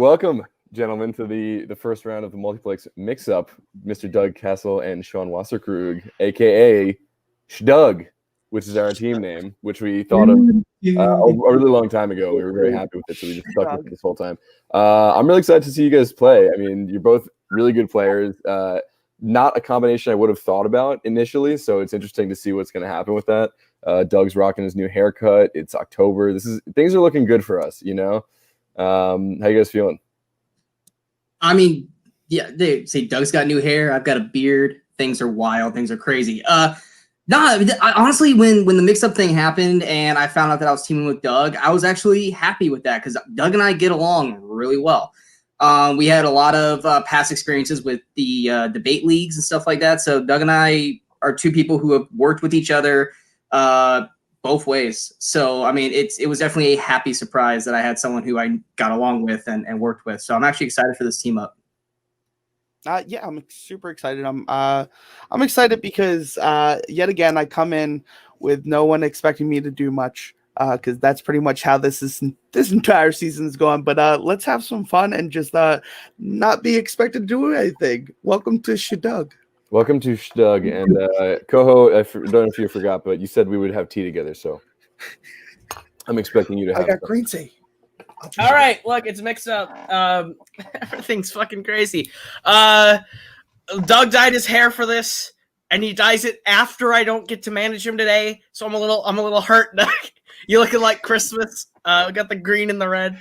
welcome, gentlemen, to the first round of the Multiplex mix-up. Mr. Doug Cassel and Sean Wasserkrug, a.k.a. Shdug, which is our team name, which we thought of a really long time ago. We were very happy with it, so we just stuck with it this whole time. I'm really excited to see you guys play. I mean, you're both really good players. Not a combination I would have thought about initially, so it's interesting to see what's going to happen with that. Doug's rocking his new haircut. It's October. Things are looking good for us, you know? How you guys feeling? I mean, yeah, they say Doug's got new hair. I've got a beard. Things are wild. Things are crazy. Honestly, when the mix-up thing happened and I found out that I was teaming with Doug, I was actually happy with that because Doug and I get along really well. We had a lot of past experiences with the debate leagues and stuff like that. So Doug and I are two people who have worked with each other both ways. So, I mean, it was definitely a happy surprise that I had someone who I got along with and worked with. So I'm actually excited for this team up. Yeah, I'm super excited. I'm excited because yet again I come in with no one expecting me to do much. Because that's pretty much how this entire season is going. But let's have some fun and just not be expected to do anything. Welcome to Shdug. Welcome to Shdug. And Koho, I don't know if you forgot, but you said we would have tea together, so I'm expecting you to have I got green tea. All right, look, it's mixed up. Everything's fucking crazy. Doug dyed his hair for this, and he dyes it after I don't get to manage him today, so I'm a little hurt. You looking like Christmas. We got the green and the red.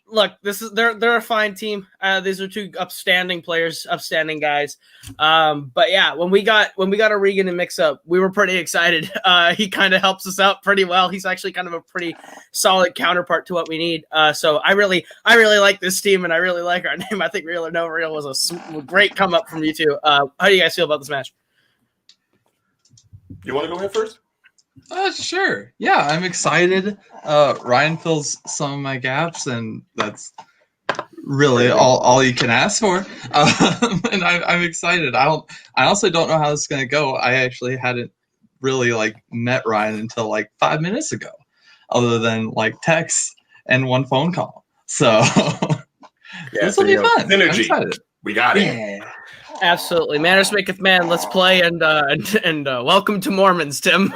Look, they're a fine team. These are two upstanding players, upstanding guys. But yeah, when we got O'Regan and mix up, we were pretty excited. He kind of helps us out pretty well. He's actually kind of a pretty solid counterpart to what we need. So I really like this team, and I really like our name. I think Real or No Real was a great come up from you two. How do you guys feel about this match? You want to go in first? Sure. Yeah, I'm excited. Ryan fills some of my gaps, and that's really all you can ask for. And I'm excited. I also don't know how this is gonna go. I actually hadn't really met Ryan until 5 minutes ago, other than texts and one phone call. So this will be fun. Synergy. We got it. Yeah. Absolutely. Manners maketh man. Let's play and welcome to Mormons, Tim.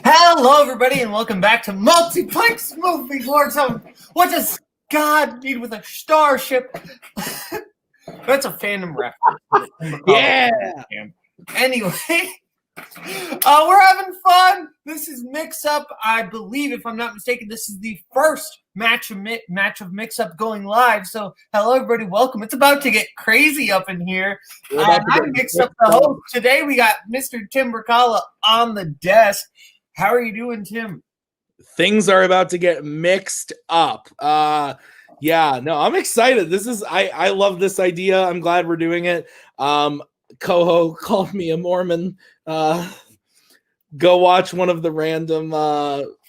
Hello, everybody, and welcome back to Multiplex Movie Warzone. What does God need with a starship? That's a Fandom reference. Yeah. Anyway, we're having fun. This is Mix Up. I believe, if I'm not mistaken, this is the first match of Mix Up going live. So, hello, everybody. Welcome. It's about to get crazy up in here. I'm Mix Up, the host. Today, we got Mr. Tim Brzakala on the desk. How are you doing, Tim? Things are about to get mixed up. Yeah, no, I'm excited. I love this idea. I'm glad we're doing it. Koho called me a Mormon. Go watch one of the random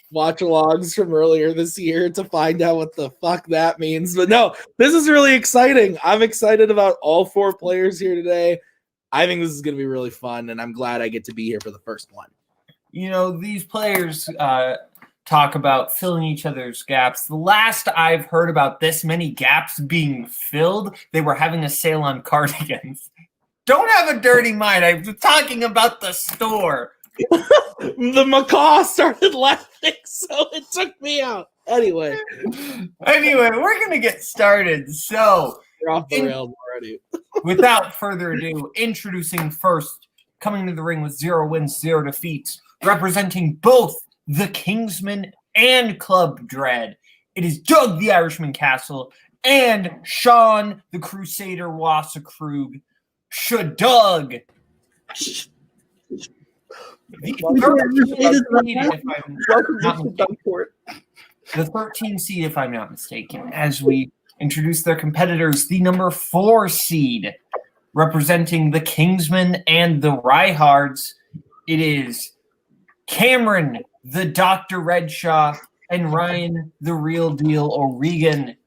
watch-alongs from earlier this year to find out what the fuck that means. But no, this is really exciting. I'm excited about all four players here today. I think this is going to be really fun, and I'm glad I get to be here for the first one. You know, these players talk about filling each other's gaps. The last I've heard about this many gaps being filled, they were having a sale on cardigans. Don't have a dirty mind. I was talking about the store. The macaw started laughing, so it took me out. Anyway, we're going to get started. So, you're off the rails already. Without further ado, introducing first, coming to the ring with 0 wins, 0 defeats, representing both the Kingsman and Club Dread. It is Doug the Irishman Cassel and Sean the Crusader Wasserkrug. Shdug. The 13 seed, if I'm not mistaken, as we introduce their competitors, the number 4 seed, representing the Kingsmen and the Riehards. It is Cameron, the Dr. Redshaw, and Ryan, the Real Deal O'Regan.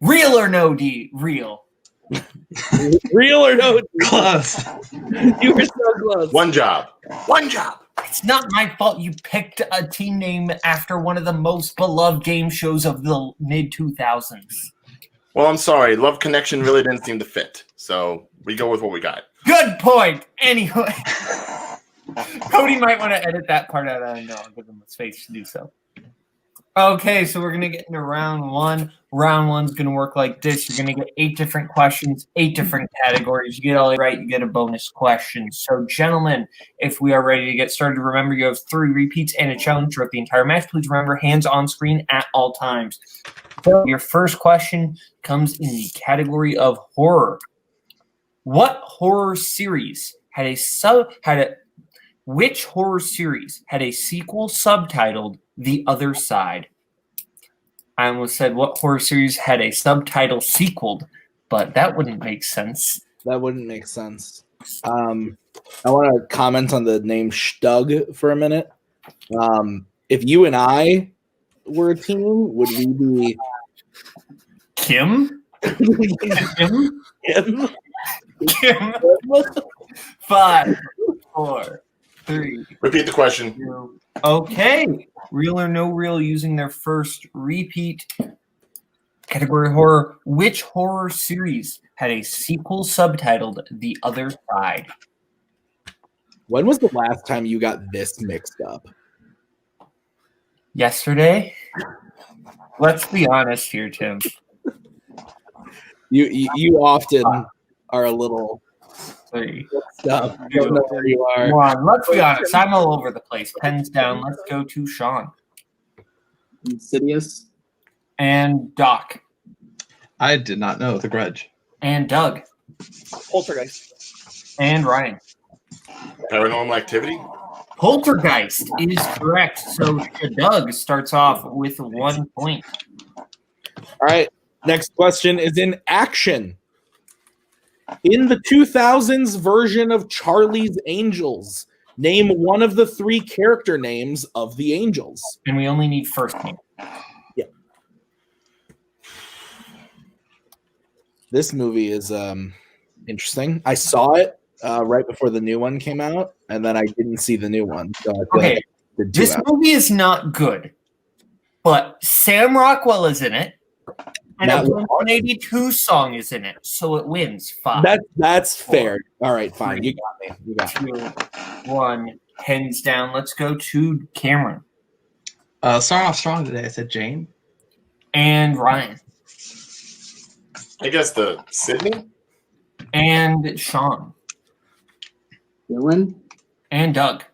Real or no real? Real or no? Close. You were so close. One job. It's not my fault you picked a team name after one of the most beloved game shows of the mid-2000s. Well, I'm sorry. Love Connection really didn't seem to fit. So we go with what we got. Good point. Anyway, Cody might want to edit that part out. I know. I'll give him the space to do so. Okay, so we're going to get into round one. Round one's going to work like this. You're going to get 8 different questions, 8 different categories. You get all right, you get a bonus question. So, gentlemen, if we are ready to get started, remember you have 3 repeats and a challenge throughout the entire match. Please remember, hands on screen at all times. So your first question comes in the category of horror. What horror series which horror series had a sequel subtitled The Other Side? I almost said what horror series had a subtitle sequeled, but that wouldn't make sense. That wouldn't make sense. I want to comment on the name Shdug for a minute. If you and I were a team, would we be Kim? Kim? Kim? Kim? 5, 4, 3. Repeat the question. 2. Okay. Real or no real using their first repeat. Category horror. Which horror series had a sequel subtitled The Other Side? When was the last time you got this mixed up? Yesterday? Let's be honest here, Tim. You often are a little 3. stuff. I don't know where you are. Come on, let's be honest. I'm all over the place. Pens down. Let's go to Sean. Insidious. And Doc. I did not know The Grudge. And Doug. Poltergeist. And Ryan. Paranormal Activity. Poltergeist is correct. So Doug starts off with 1 point. All right. Next question is in action. In the 2000s version of Charlie's Angels, name one of the 3 character names of the Angels. And we only need first name. Yeah. This movie is interesting. I saw it right before the new one came out, and then I didn't see the new one. So I feel Okay, like I did this movie is not good, but Sam Rockwell is in it, and a That was 182 song is in it, so it wins 5. That's fair. All right, fine. You got me. You got me. 2, 1, hands down. Let's go to Cameron Starting off strong today, I said Jane. and Ryan I guess the Sydney. and Sean Dylan. and Doug.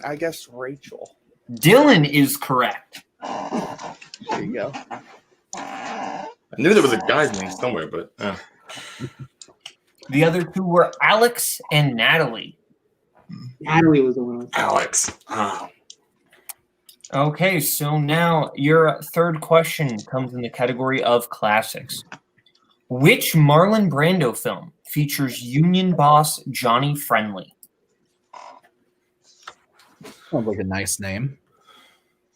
I guess Rachel. Dylan is correct. There you go. I knew there was a guy's name somewhere, but The other 2 were Alex and Natalie. Natalie was the one. Alex. Oh. Okay, so now your third question comes in the category of classics. Which Marlon Brando film features Union boss Johnny Friendly? Sounds like a nice name.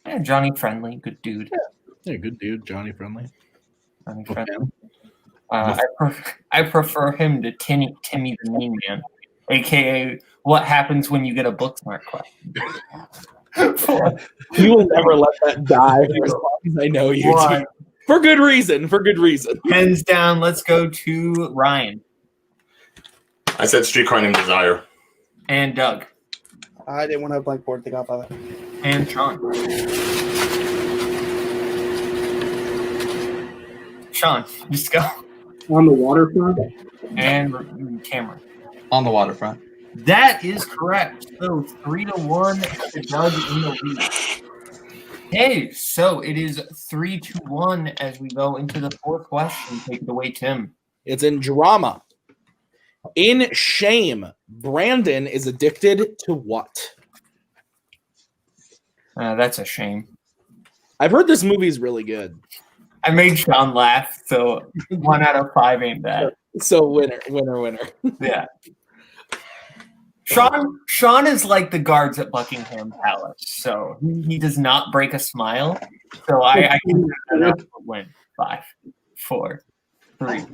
Yeah, Johnny Friendly, good dude. Yeah, good dude, Johnny Friendly. Johnny Friendly. I prefer him to Timmy the Mean Man, aka what happens when you get a book smart question. You will never let that die for as long as I know you. One. For good reason. For good reason. Hands down. Let's go to Ryan I said Streetcar Named Desire. and Doug I didn't want to have Blackboard the Godfather. and Sean. Sean, just go. On the waterfront. And Cameron. On the Waterfront. That is correct. So 3-1 to Doug in the lead. Hey, so it is 3-1 as we go into the 4th question. Take it away, Tim. It's in drama. In Shame, Brandon is addicted to what? That's a shame. I've heard this movie is really good. I made Sean laugh, so 1 out of 5 ain't bad. So winner. Yeah. Sean is like the guards at Buckingham Palace, so he does not break a smile. So I can win. 5, 4, 3,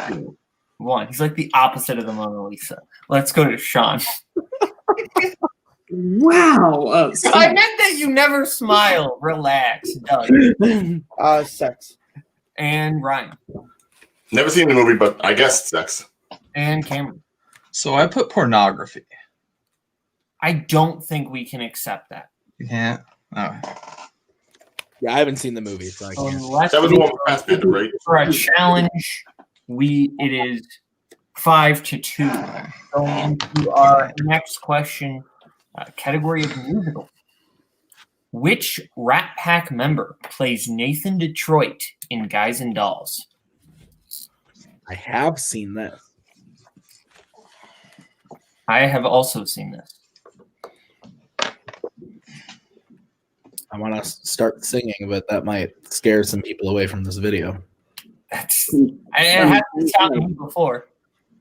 2, 1. He's like the opposite of the Mona Lisa. Let's go to Sean. Wow. I meant that you never smile. Relax, Doug. Sex. And Ryan. Never seen the movie, but I guess sex. And Cameron. So I put pornography. I don't think we can accept that. You can't? Oh. Yeah, I haven't seen the movie, so I can't. Unless That was the one with Fassbender, right? for a challenge, it is 5-2. Going into our next question, category of musical. Which Rat Pack member plays Nathan Detroit in Guys and Dolls? I have seen that. I have also seen this. I want to start singing, but that might scare some people away from this video. I haven't stopped me before.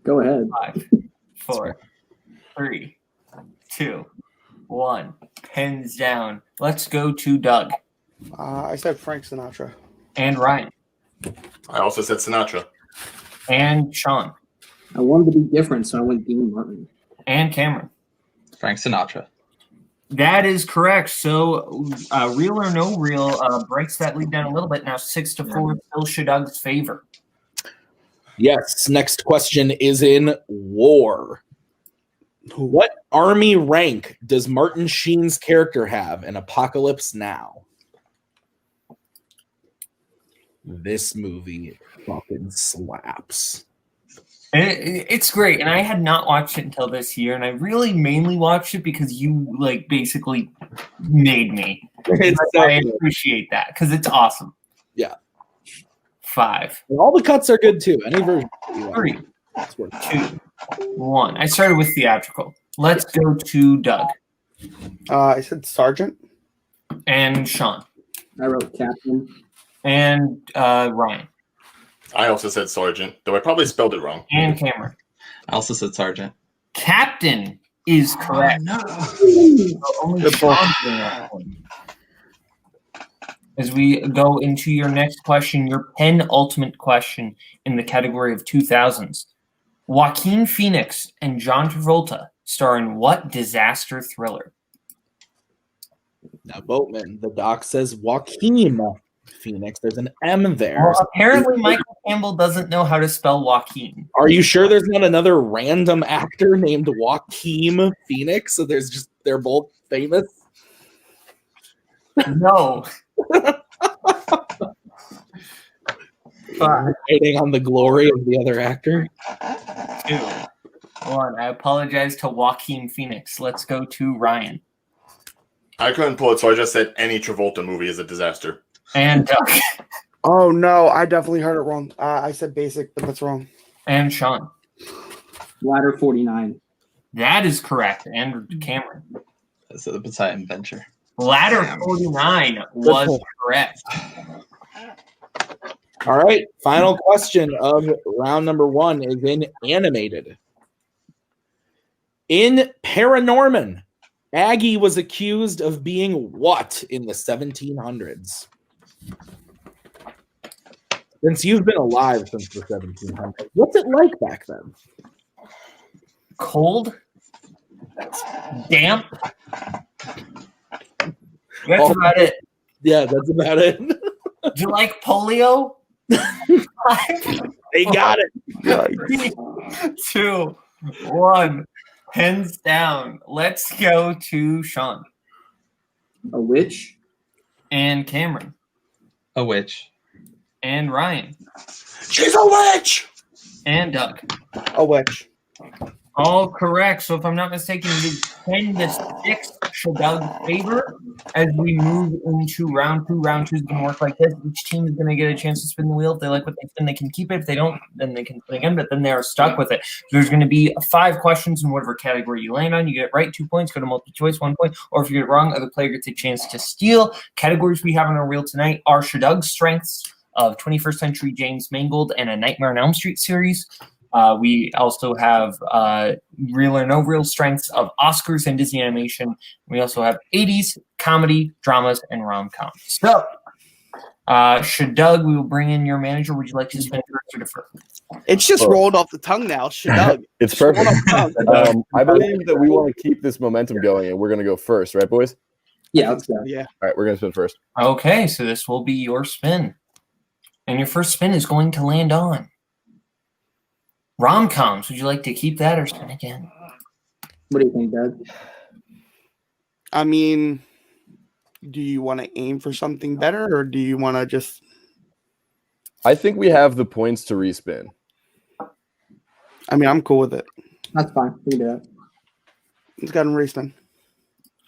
Go ahead. 5, 4, 3, 2, 1. Pens down. Let's go to Doug. I said Frank Sinatra. And Ryan. I also said Sinatra. And Sean. I wanted to be different, so I went Dean Martin. And Cameron. Frank Sinatra. That is correct. So, real or no real breaks that lead down a little bit. Now 6-4, still Shdug's favor. Yes. Next question is in war. What army rank does Martin Sheen's character have in Apocalypse Now? This movie fucking slaps. It's great, and I had not watched it until this year, and I really mainly watched it because you basically made me. I appreciate that because it's awesome. Yeah. 5. And all the cuts are good too. Any version. 3, 2, 1. I started with theatrical. Let's go to Doug. I said Sergeant. And Sean. I wrote Captain. And Ryan. I also said Sergeant, though I probably spelled it wrong. And Cameron. I also said Sergeant. Captain is correct. No. Only Sean's doing that one. As we go into your next question, your penultimate question in the category of 2000s. Joaquin Phoenix and John Travolta star in what disaster thriller? Now, Boatman, the doc says Joaquin Phoenix. There's an M there. Well, apparently, Michael Campbell doesn't know how to spell Joaquin. Are you sure there's not another random actor named Joaquin Phoenix? So they're both famous? No. 5, Waiting on the glory of the other actor. 2, 1. I apologize to Joaquin Phoenix. Let's go to Ryan. I couldn't pull it, so I just said any Travolta movie is a disaster. And Doug. Oh no, I definitely heard it wrong. I said Basic, but that's wrong. And Sean. Ladder 49. That is correct. And Cameron. That's the Poseidon Venture. Ladder 49 was correct. All right. Final question of round number 1 is in animated. In Paranorman, Aggie was accused of being what in the 1700s? Since you've been alive since the 1700s, what's it like back then? Cold. Damp. That's about it. Yeah, that's about it. Do you like polio? They got it. 3, 2, 1. Pens down. Let's go to Sean. A witch. And Cameron. A witch. And Ryan. She's a witch! And Doug. A witch. All correct. So if I'm not mistaken, it is 10-6 Shdug's favor as we move into round 2. Round 2 is going to work like this. Each team is going to get a chance to spin the wheel. If they like what they spin, they can keep it. If they don't, then they can spin again, but then they are stuck with it. There's going to be 5 questions in whatever category you land on. You get it right, 2 points. Go to multiple choice, 1 point. Or if you get it wrong, other player gets a chance to steal. Categories we have on our wheel tonight are Shdug's strengths of 21st Century James Mangold and A Nightmare on Elm Street series. We also have real or no real strengths of Oscars and Disney animation. We also have 80s comedy, dramas, and rom-coms. So Shdug, we will bring in your manager. Would you like to spin first or defer? It's just rolled off the tongue now. Shdug. It's Just rolled perfect. off the tongue. I believe that we want to keep this momentum going, and we're going to go first, right, boys? Yeah, let's go. Yeah. All right, we're going to spin first. Okay, so this will be your spin. And your first spin is going to land on rom-coms. Would you like to keep that or spin again? What do you think, Doug? I mean, do you want to aim for something better, or do you want to just... I think we have the points to respin. I mean, I'm cool with it. That's fine. We can do that. Let's go ahead and respin.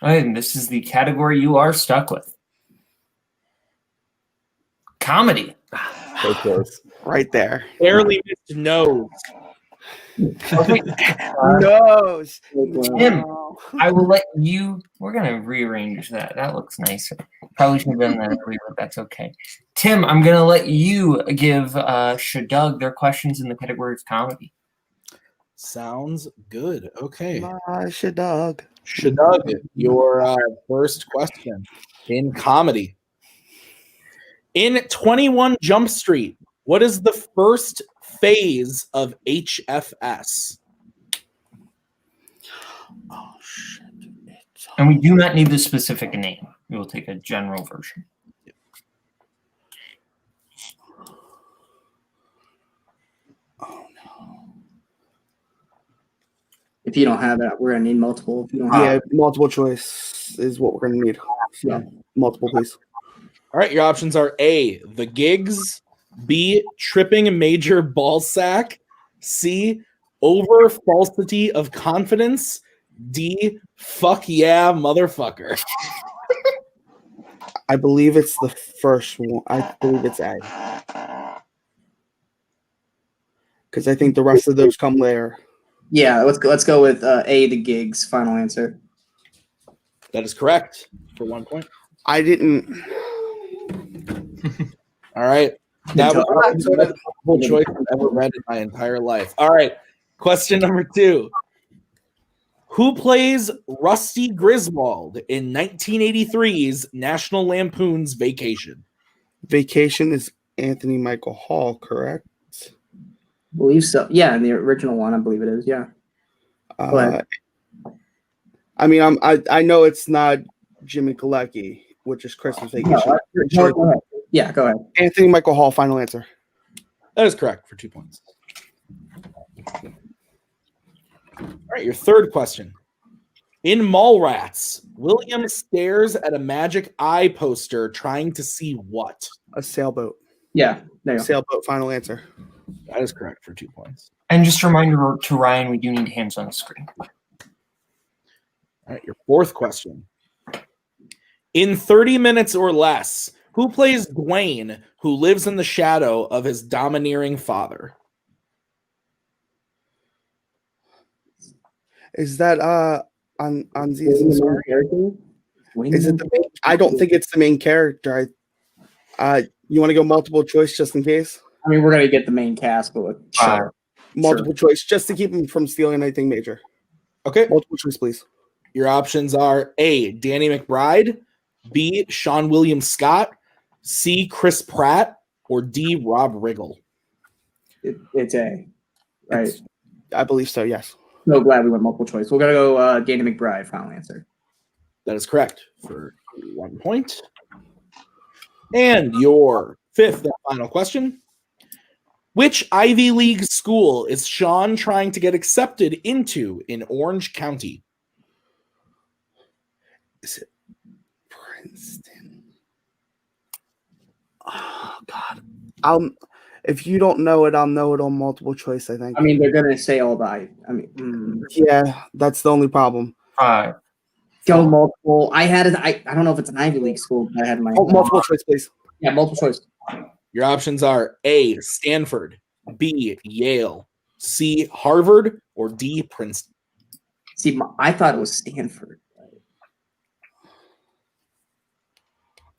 All right, and this is the category you are stuck with. Comedy. So close. Right there. Barely missed nose. Nose. Tim, I will let you. We're gonna rearrange that. That looks nicer. Probably should have done that earlier, but that's okay. Tim, I'm gonna let you give Shdug their questions in the category of comedy. Sounds good. Okay. Shdug. Shdug, your first question in comedy. In 21 Jump Street, what is the first phase of HFS? Oh, shit. And we do not need the specific name. We will take a general version. Oh, no. If you don't have it, we're gonna need multiple. If you don't have Yeah, multiple choice is what we're going to need. Yeah. Multiple, please. All right, your options are A, the gigs, B, tripping a major ball sack, C, over falsity of confidence, D, fuck yeah, motherfucker. I believe it's the first one. I believe it's A. Because I think the rest of those come later. Yeah, let's go with A, the gigs. Final answer. That is correct for 1 point. I didn't. All right. That was the best multiple choice I've ever read in my entire life. All right. Question number 2. Who plays Rusty Griswold in 1983's National Lampoon's Vacation? Vacation is Anthony Michael Hall, correct? I believe so. Yeah, in the original one, I believe it is. Yeah. Go ahead. I mean, I know it's not Jimmy Galecki, which is Christmas Vacation. No, go ahead. Yeah, go ahead. Anthony Michael Hall, final answer. That is correct for 2 points. All right, your third question. In Mallrats, William stares at a magic eye poster trying to see what? A sailboat. Yeah, there you go. Sailboat, final answer. That is correct for 2 points. And just a reminder to Ryan, we do need hands on the screen. All right, your fourth question. In 30 Minutes or Less, who plays Dwayne, who lives in the shadow of his domineering father? Is that on season? Sorry, is it the main? I don't think it's the main character. You want to go multiple choice just in case? I mean, we're gonna get the main cast, but sure. Multiple choice just to keep him from stealing anything major. Okay. Multiple choice, please. Your options are A, Danny McBride, B, Sean William Scott, C, Chris Pratt, or D, Rob Riggle. It's A, right? I believe so, yes. So glad we went multiple choice. We're gonna go Danny McBride. Final answer. That is correct for 1 point. And your fifth and final question. Which Ivy League school is Sean trying to get accepted into in Orange County? Is it Princeton? Oh, God. If you don't know it, I'll know it on multiple choice, I think. I mean, they're gonna say all the. I mean, yeah, that's the only problem. Go multiple. I don't know if it's an Ivy League school, but I had my multiple choice, please. Yeah, multiple choice. Your options are A, Stanford, B, Yale, C, Harvard, or D, Princeton. See, I thought it was Stanford.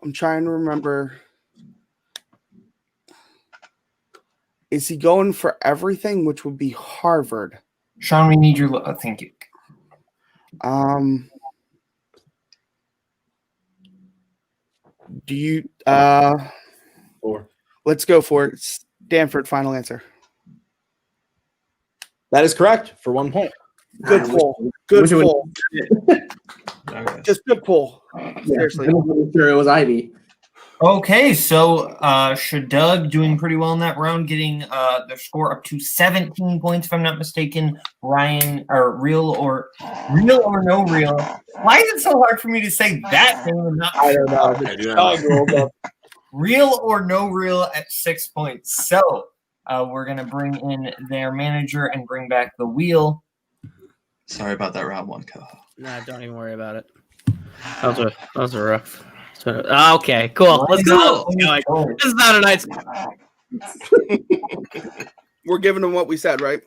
I'm trying to remember. Is he going for everything, which would be Harvard? Sean, we need your thank you. Do you 4. Let's go for it. Stanford, final answer. That is correct for 1 point. Good pull. Good wish it would- pull. Okay. Just good pull. Yeah, Seriously. I wasn't sure it was Ivy. Okay, so Shdug doing pretty well in that round, getting their score up to 17 points, if I'm not mistaken. Ryan, or real or no real. Why is it so hard for me to say that name and not I don't know. I do The not dog rolled up. real or no real at 6 points? So we're gonna bring in their manager and bring back the wheel. Sorry about that round 1, Koho. Nah, don't even worry about it. That was a rough. Okay, cool. Let's go. This is not a nice. We're giving them what we said, right?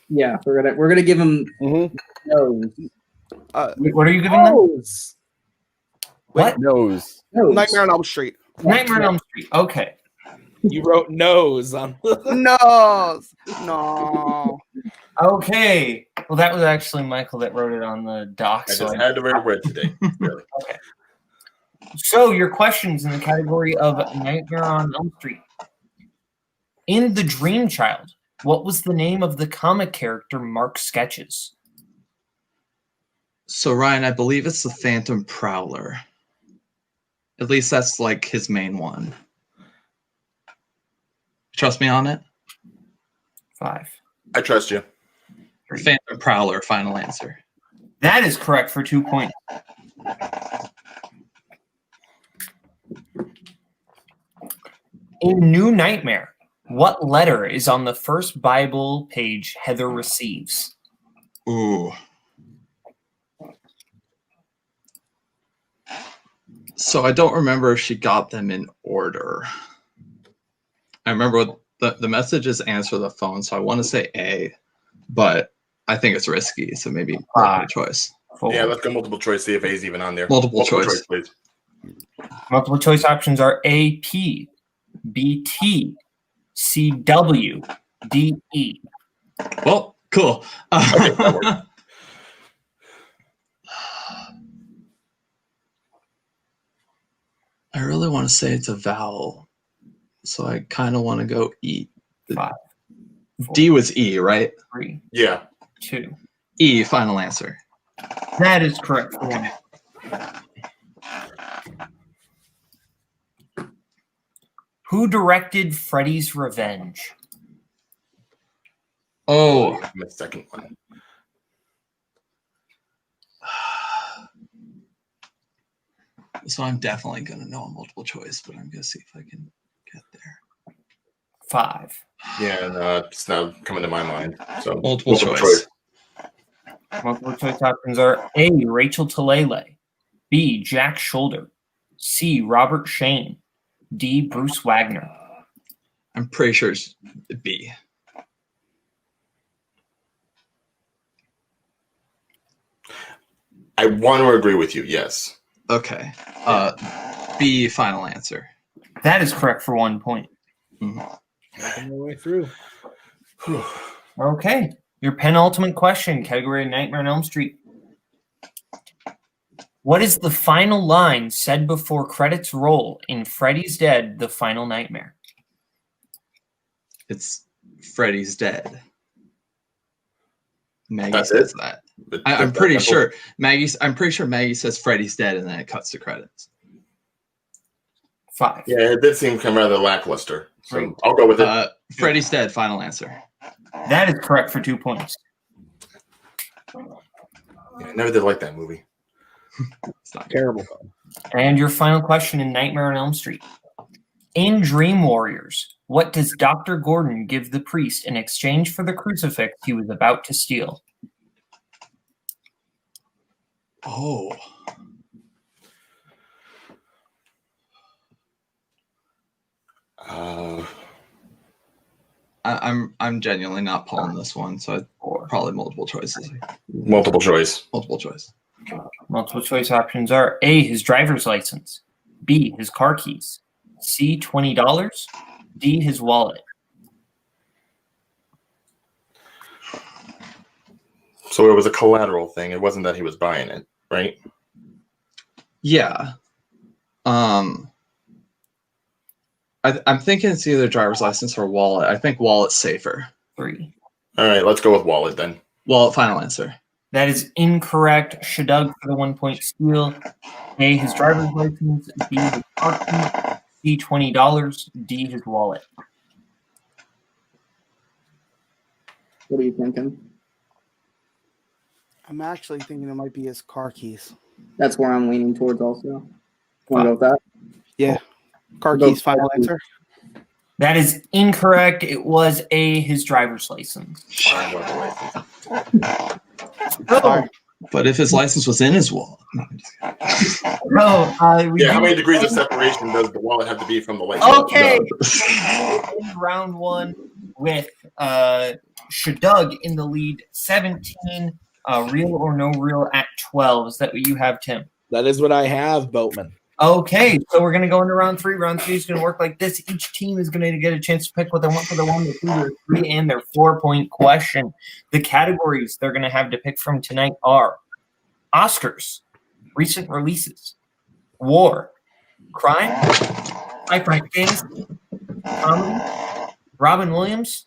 Yeah, we're gonna give him Mm-hmm. nose. What are you giving them? Nose. What? Nose. Nose. Nightmare on Elm Street. Nightmare on Elm Street. Okay. You wrote nose on. No. No. Okay. Well, that was actually Michael that wrote it on the doc. I So, just had to wear red today. Really. so your questions in the category of Nightmare on Elm Street. In The Dream Child, what was the name of the comic character Mark sketches? So Ryan, I believe it's the Phantom Prowler. At least that's like his main one. Trust me on it? 5. I trust you. 3. Phantom Prowler, final answer. That is correct for 2 points. In New Nightmare, what letter is on the first Bible page Heather receives? Ooh. So I don't remember if she got them in order. I remember the messages answer the phone, so I want to say A, but I think it's risky, so maybe multiple choice. 4. Yeah, let's go multiple choice. See if A's even on there. Multiple choice. please. Multiple choice options are A, P, B, T, C, W, D, E. Well, cool. Okay, that works. I really want to say it's a vowel, so I kind of want to go E. 5, 4, D was E, right? 3, Yeah. 2. E, final answer. That is correct for 1. Who directed Freddy's Revenge? Oh, The second one. so I'm definitely going to know a multiple choice, but I'm going to see if I can get there. 5. Yeah, no, it's not coming to my mind. So Multiple choice. Multiple choice options are A, Rachel Talele, B, Jack Shoulder, C, Robert Shane, D, Bruce Wagner. I'm pretty sure it's B. I want to agree with you. Yes. Okay. B, final answer. That is correct for 1 point. Making my way through. Okay. Your penultimate question, category Nightmare on Elm Street. What is the final line said before credits roll in Freddy's Dead, The Final Nightmare? It's Freddy's dead. Maggie That's says it? that. But I'm that's pretty simple. sure I'm pretty sure Maggie says Freddy's dead, and then it cuts to credits. 5. Yeah, it did seem kind of rather lackluster. So Right. I'll go with it. Freddy's dead. Final answer. That is correct for 2 points. Yeah, I never did like that movie. It's not Terrible. And your final question in Nightmare on Elm Street. In Dream Warriors, what does Dr. Gordon give the priest in exchange for the crucifix he was about to steal? Oh. I'm genuinely not pulling this one, so probably multiple choices. Multiple choice. Multiple choice. Multiple choice options are A, his driver's license, B, his car keys, C, $20, D, his wallet. So it was a collateral thing. It wasn't that he was buying it, right? Yeah. I'm thinking it's either driver's license or wallet. I think wallet's safer. 3. All right, let's go with wallet then. Wallet, final answer. That is incorrect. Shdug for the 1-point steal. A, his driver's license. B, his car key. C, $20. D, his wallet. What are you thinking? I'm actually thinking it might be his car keys. That's where I'm leaning towards also. Want to go with that? Yeah. Car Go keys, final for answer. That is incorrect. It was A, his driver's license. Sorry. But if his license was in his wallet. No, I'm just kidding. No, Yeah, how many degrees of separation does the wallet have to be from the license? Okay. Round 1 with Shdug in the lead, 17. Real or no real at 12. Is that what you have, Tim? That is what I have, Boatman. Okay, so we're going to go into round 3. Round 3 is going to work like this. Each team is going to get a chance to pick what they want for their 1, their 2, their 3, and their 4-point question. The categories they're going to have to pick from tonight are Oscars, recent releases, war, crime, high-five fantasy, comedy, Robin Williams,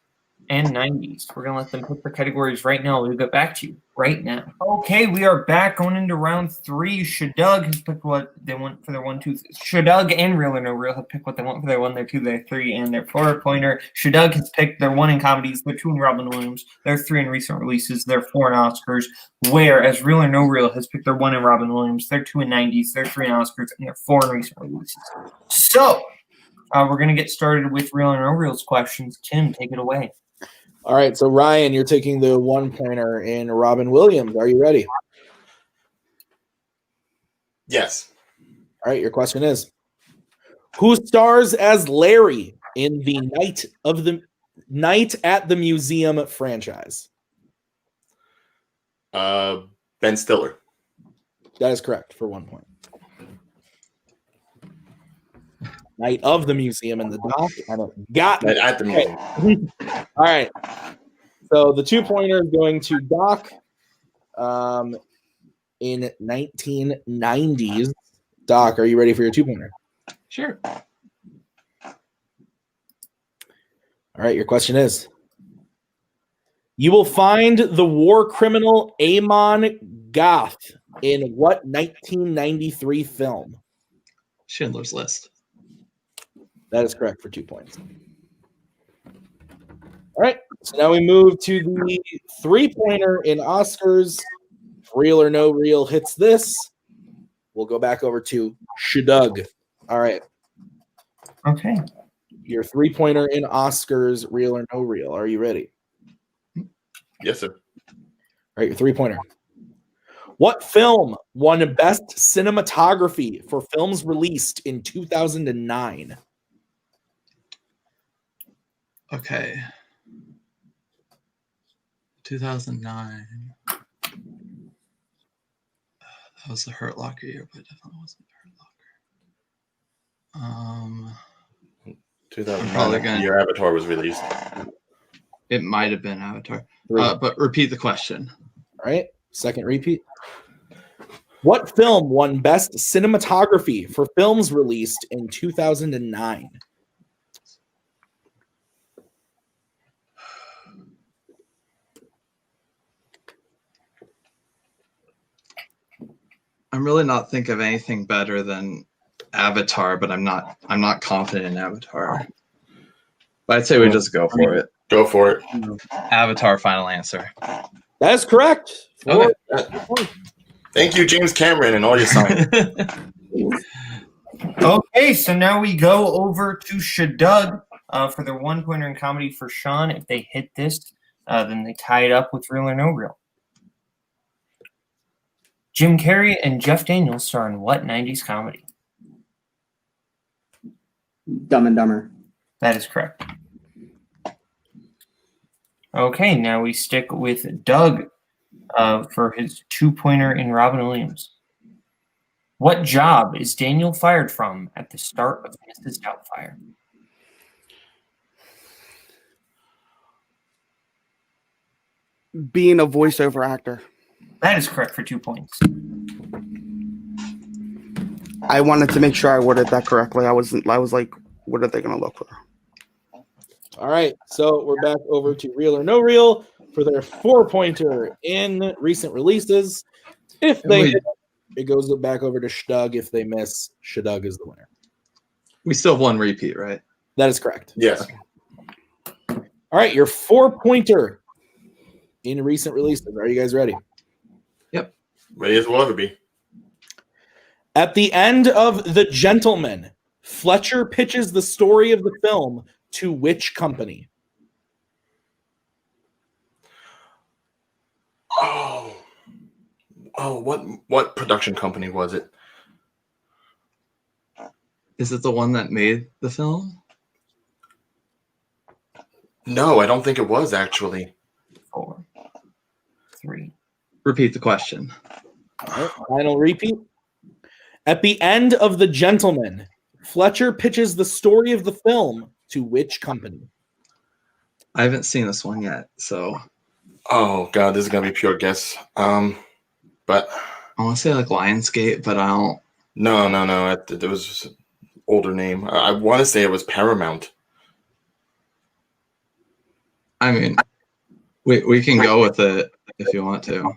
and 90s. We're going to let them pick their categories right now. We'll get back to you right now. Okay, we are back going into round 3. Shdug has picked what they want for their 1, 2. Shdug and Real or No Real have picked what they want for their 1, their 2, their 3, and their 4-pointer. Shdug has picked their 1 in comedies, their 2 in Robin Williams, their 3 in recent releases, their 4 in Oscars, whereas Real or No Real has picked their 1 in Robin Williams, their 2 in 90s, their 3 in Oscars, and their 4 in recent releases. So, we're going to get started with Real or No Real's questions. Tim, take it away. All right, so Ryan, you're taking the 1-pointer in Robin Williams. Are you ready? Yes. All right, your question is, who stars as Larry in the Night at the Museum franchise? Ben Stiller. That is correct for 1 point. Night of the Museum in the dock. I don't got it. At the museum. All right. So the 2-pointer is going to Doc in 1990s. Doc, are you ready for your 2-pointer? Sure. All right, your question is, you will find the war criminal Amon Goth in what 1993 film? Schindler's List. That is correct for 2 points. All right, so now we move to the 3-pointer in Oscars. Real or No Real hits this. We'll go back over to Shdug. All right. Okay. Your 3-pointer in Oscars, Real or No Real. Are you ready? Yes, sir. All right, your 3-pointer. What film won Best Cinematography for films released in 2009? Okay. 2009. That was the Hurt Locker year, but it definitely wasn't Hurt Locker. 2009, your Avatar was released. It might have been Avatar. But repeat the question. All right, second repeat. What film won Best Cinematography for films released in 2009? I'm really not thinking of anything better than Avatar, but I'm not confident in Avatar. But I'd say we just go for it. Go for it. Avatar, final answer. That is correct. Okay. Thank you, James Cameron, and all your signs. Okay, so now we go over to Shdug for their 1-pointer in comedy for Sean. If they hit this, then they tie it up with Real or No Real. Jim Carrey and Jeff Daniels star in what 90s comedy? Dumb and Dumber. That is correct. Okay, now we stick with Doug for his 2-pointer in Robin Williams. What job is Daniel fired from at the start of Mrs. Doubtfire? Being a voiceover actor. That is correct for 2 points. I wanted to make sure I worded that correctly. I was like what are they going to look for? All right, so we're back over to Real or No Real for their 4-pointer in recent releases. If they hit, it goes back over to Shdug. If they miss, Shdug is the winner. We still have one repeat, right? That is correct. Yes. All right, your 4-pointer in recent releases. Are you guys ready? Yep. Ready as we'll ever be. At the end of The Gentleman, Fletcher pitches the story of the film to which company? Oh, what production company was it? Is it the one that made the film? No, I don't think it was actually. 4, 3. Repeat the question. All right, final repeat. At the end of The Gentleman, Fletcher pitches the story of the film to which company? I haven't seen this one yet, so Oh god, this is gonna be pure guess. But I want to say like Lionsgate, but I don't. no. It was an older name. I want to say it was Paramount. I mean, we can go with it if you want to.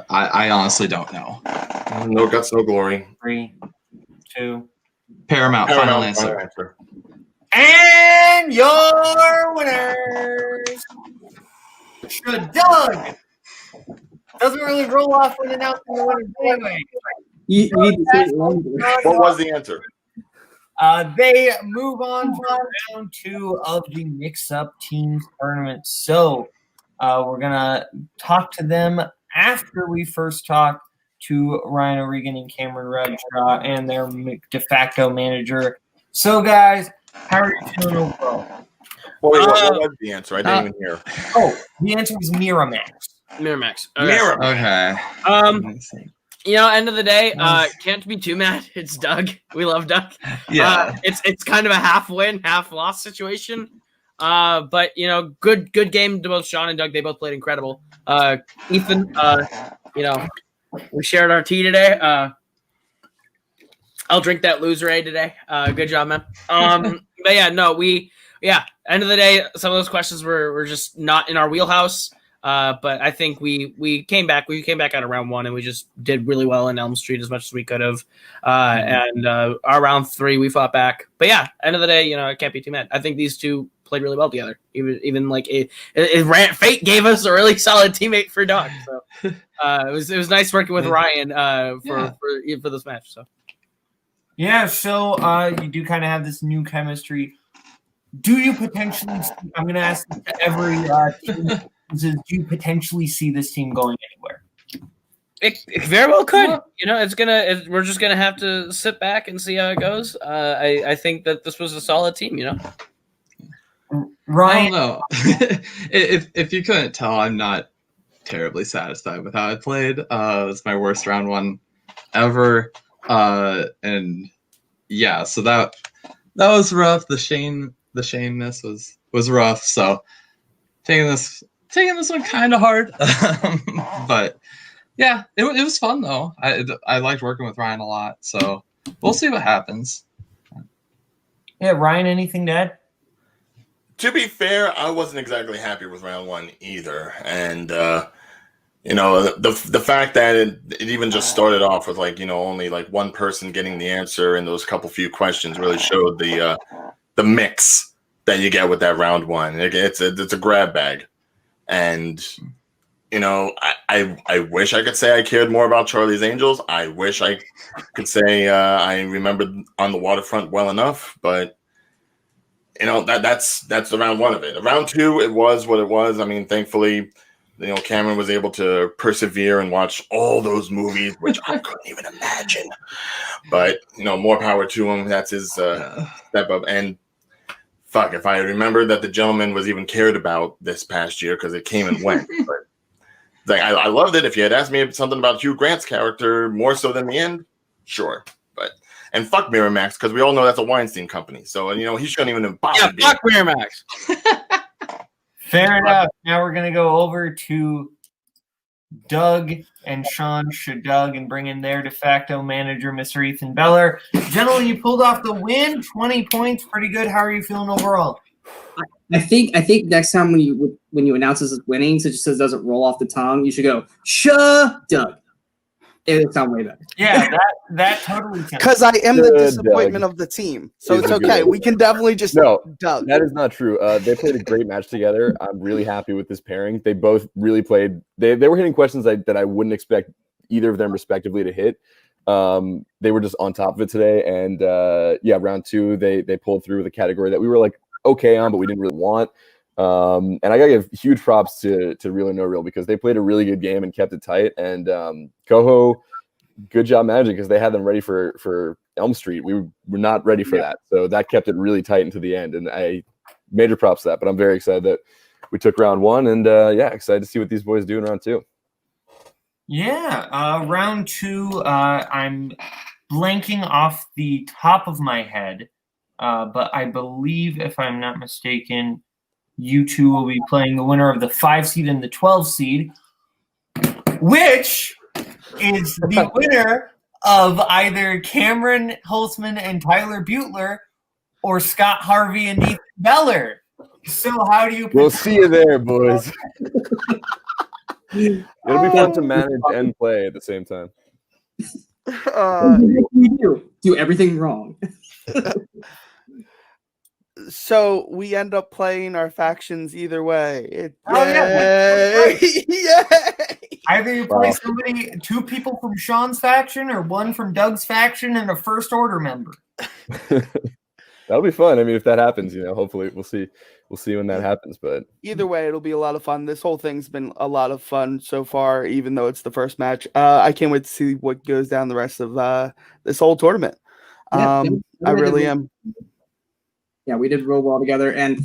I honestly don't know. No guts, no glory. 3, 2. Paramount. Final answer. And your winners, Shdug. Doesn't really roll off when announcing the winners anyway. You need to say it longer. What was the answer? They move on to round 2 of the mix-up teams tournament. So we're gonna talk to them after we first talk to Ryan O'Regan and Cameron Redshaw and their de facto manager. So guys, how are you feeling overall? What was the answer? I didn't even hear. Oh, the answer was Miramax. Miramax. Okay. End of the day, can't be too mad. It's Doug. We love Doug. Yeah. It's kind of a half win, half loss situation. But good game to both Sean and Doug. They both played incredible. Ethan, we shared our tea today. I'll drink that loserade today. Good job, man. But end of the day, some of those questions were just not in our wheelhouse. But I think we came back. We came back out of round 1, and we just did really well in Elm Street as much as we could have. And our round 3, we fought back. But yeah, end of the day, I can't be too mad. I think these two played really well together. Even like fate gave us a really solid teammate for Doug. So it was nice working with Ryan for this match. So yeah, so you do kind of have this new chemistry. Do you potentially? I'm going to ask every team. Do you potentially see this team going anywhere? It very well could. We're just gonna have to sit back and see how it goes. I think that this was a solid team. Ryan, I don't know. if you couldn't tell, I'm not terribly satisfied with how I played. It's my worst round 1 ever. And yeah, so that was rough. The Shane miss was rough. So taking this one kind of hard, but yeah, it was fun though. I liked working with Ryan a lot, so we'll see what happens. Yeah, Ryan, anything to add? To be fair, I wasn't exactly happy with round 1 either, and the fact that it even just started off with only one person getting the answer in those few questions really showed the mix that you get with that round 1. It's a grab bag. And, I wish I could say I cared more about Charlie's Angels. I wish I could say I remembered On the Waterfront well enough. But, that's the round 1 of it. Round 2, it was what it was. I mean, thankfully, Cameron was able to persevere and watch all those movies, which I couldn't even imagine. But, more power to him. That's his step up. And fuck, if I had remembered that The Gentleman was even cared about this past year, because it came and went. But I loved it. If you had asked me something about Hugh Grant's character more so than the end, sure. And fuck Miramax, because we all know that's a Weinstein company. So he shouldn't even have bothered. Yeah, fuck Miramax. Fair enough. Now we're gonna go over to Doug and Sean Shdug and bring in their de facto manager, Mr. Ethan Beller. Gentlemen, you pulled off the win, 20 points, pretty good. How are you feeling overall? I think next time when you announce this as winning, so it just says doesn't roll off the tongue, you should go Shdug. It would sound way better. Yeah, that totally sounds. Because I am the Doug. disappointment of the team, so He's it's a good okay. one. We can definitely just Doug. That is not true. They played a great match together. I'm really happy with this pairing. They both really played. They were hitting questions that I wouldn't expect either of them respectively to hit. They were just on top of it today. And yeah, round two, they pulled through with a category that we were like okay on, but we didn't really want. And I gotta give huge props to Real or No Real because they played a really good game and kept it tight. And Koho, good job managing because they had them ready for Elm Street. We were not ready for that, so that kept it really tight into the end. And I major props to that. But I'm very excited that we took round one, and yeah, excited to see what these boys do in round two. Yeah, round two. I'm blanking off the top of my head, but I believe, if I'm not mistaken, you two will be playing the winner of the 5 seed and the 12 seed, which is the winner of either Cameron Holtzman and Tyler Butler or Scott Harvey and Ethan Beller. So how do you... We'll see you there, boys. It'll be fun to manage and play at the same time. You do everything wrong. So we end up playing our factions either way. Yeah. Yay! Either you play somebody, 2 people from Sean's faction or 1 from Doug's faction and a First Order member. That'll be fun. I mean, if that happens, hopefully we'll see when that happens. But either way, it'll be a lot of fun. This whole thing's been a lot of fun so far, even though it's the first match. I can't wait to see what goes down the rest of this whole tournament. I really am. Yeah, we did real well together, and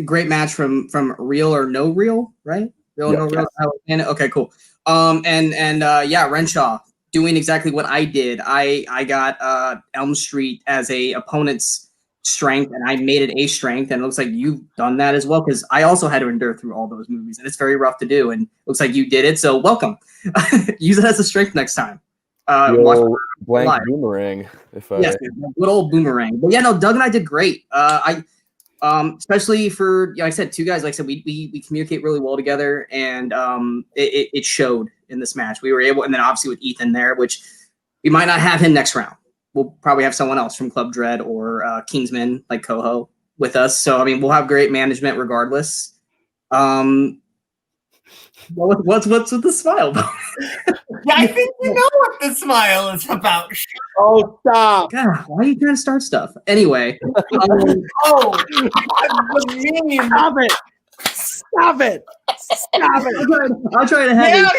great match from Real or No Real, right? Real or No Real. Okay, cool. Yeah, Renshaw doing exactly what I did. I got Elm Street as a opponent's strength, and I made it a strength, and it looks like you've done that as well, because I also had to endure through all those movies, and it's very rough to do, and it looks like you did it, so welcome. Use it as a strength next time. Blank live. Boomerang. Yes, good old boomerang. But yeah, no, Doug and I did great. Especially for, like I said, 2 guys. Like I said, we communicate really well together, and it showed in this match. We were able, and then obviously with Ethan there, which we might not have him next round. We'll probably have someone else from Club Dread or Kingsman like Koho with us. So I mean, we'll have great management regardless. What's with the smile? Yeah, I think you know what the smile is about. Oh, stop! God, why are you trying to start stuff? Anyway, stop it! Stop it! Stop it! I'll try to have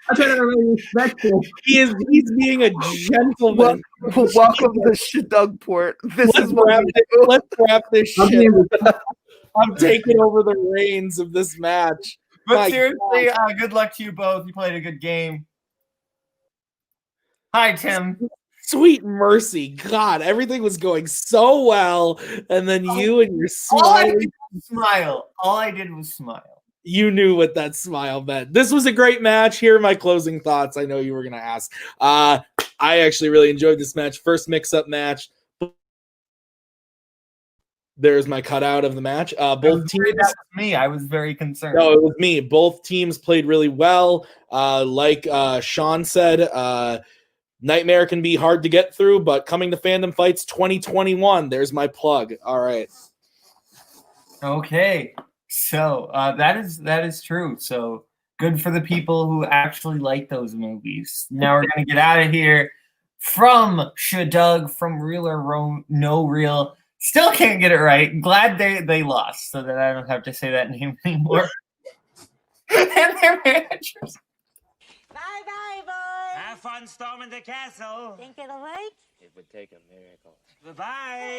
I'll try to have really respectful. He's being a gentleman. Welcome to Shdug Port. Let's wrap this shit. I'm taking over the reins of this match. But seriously, good luck to you both. You played a good game. Hi, Tim. Sweet mercy. God, everything was going so well. And then you and your smile. All I did was smile. You knew what that smile meant. This was a great match. Here are my closing thoughts. I know you were going to ask. I actually really enjoyed this match. First mix-up match. There's my cutout of the match. Both teams. That was me. I was very concerned. No, it was me. Both teams played really well. Like Sean said, Nightmare can be hard to get through, but coming to Fandom Fights 2021. There's my plug. All right. Okay. So that is true. So good for the people who actually like those movies. Now we're gonna get out of here from Shdug, from Real or No Real. Still can't get it right. Glad they lost, so that I don't have to say that name anymore. And their managers. Bye-bye, boys. Have fun storming the castle. Think it'll work? It would take a miracle. Bye-bye.